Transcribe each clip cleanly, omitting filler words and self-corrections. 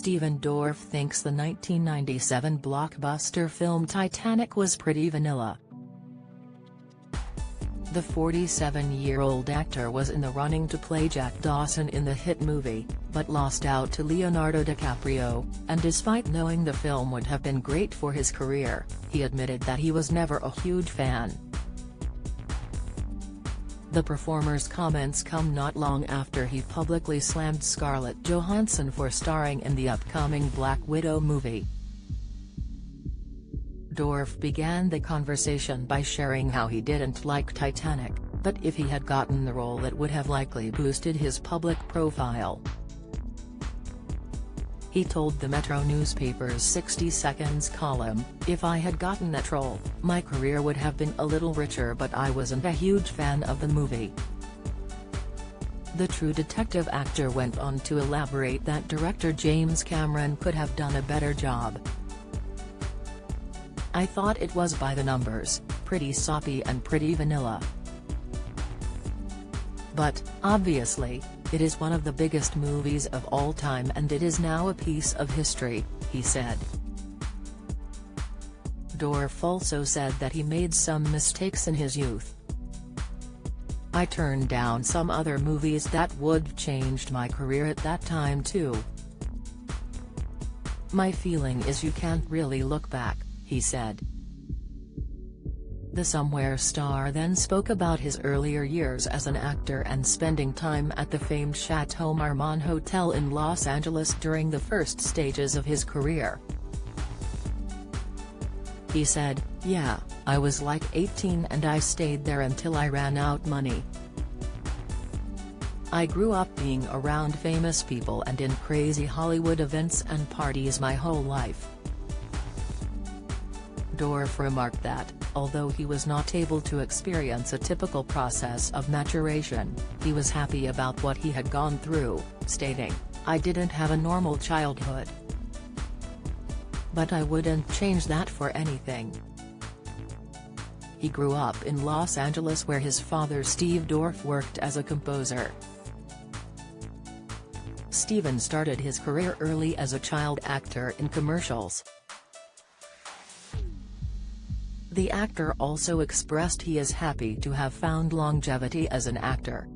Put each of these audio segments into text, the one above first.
Stephen Dorff thinks the 1997 blockbuster film Titanic was pretty vanilla. The 47-year-old actor was in the running to play Jack Dawson in the hit movie, but lost out to Leonardo DiCaprio, and despite knowing the film would have been great for his career, he admitted that he was never a huge fan. The performer's comments come not long after he publicly slammed Scarlett Johansson for starring in the upcoming Black Widow movie. Dorff began the conversation by sharing how he didn't like Titanic, but if he had gotten the role it would have likely boosted his public profile. He told the Metro newspaper's 60 Seconds column, "If I had gotten that role, my career would have been a little richer, but I wasn't a huge fan of the movie." The True Detective actor went on to elaborate that director James Cameron could have done a better job. "I thought it was by the numbers, pretty soppy and pretty vanilla. But, obviously, it is one of the biggest movies of all time and it is now a piece of history," he said. Dorff also said that he made some mistakes in his youth. "I turned down some other movies that would have changed my career at that time too. My feeling is you can't really look back," he said. The Somewhere star then spoke about his earlier years as an actor and spending time at the famed Chateau Marmont Hotel in Los Angeles during the first stages of his career. He said, "Yeah, I was like 18 and I stayed there until I ran out money. I grew up being around famous people and in crazy Hollywood events and parties my whole life." Dorff remarked that, although he was not able to experience a typical process of maturation, he was happy about what he had gone through, stating, "I didn't have a normal childhood. But I wouldn't change that for anything." He grew up in Los Angeles where his father Steve Dorff worked as a composer. Stephen started his career early as a child actor in commercials. The actor also expressed he is happy to have found longevity as an actor.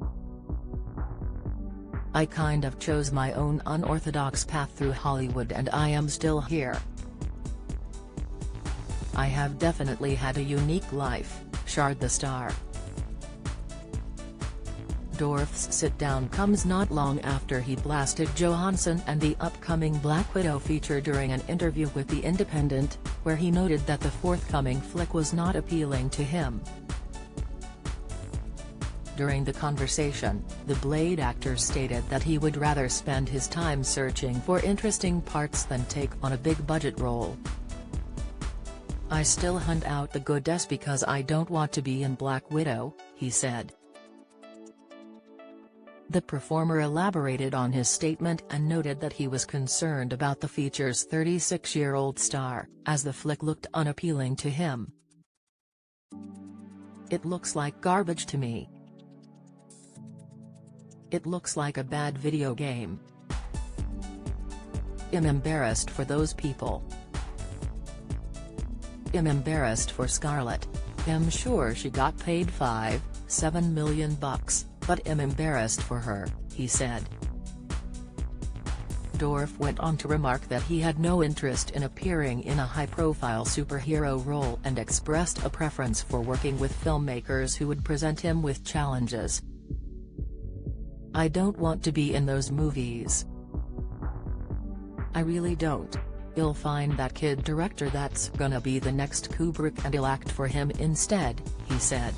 "I kind of chose my own unorthodox path through Hollywood and I am still here. I have definitely had a unique life," shared the star. Dorff's sit-down comes not long after he blasted Johansson and the upcoming Black Widow feature during an interview with The Independent, where he noted that the forthcoming flick was not appealing to him. During the conversation, the Blade actor stated that he would rather spend his time searching for interesting parts than take on a big-budget role. "I still hunt out the goodness because I don't want to be in Black Widow," he said. The performer elaborated on his statement and noted that he was concerned about the feature's 36-year-old star, as the flick looked unappealing to him. "It looks like garbage to me. It looks like a bad video game. I'm embarrassed for those people. I'm embarrassed for Scarlett. I'm sure she got paid $5-7 million bucks. But I'm embarrassed for her," he said. Dorff went on to remark that he had no interest in appearing in a high-profile superhero role and expressed a preference for working with filmmakers who would present him with challenges. "I don't want to be in those movies. I really don't. You'll find that kid director that's gonna be the next Kubrick and he'll act for him instead," he said.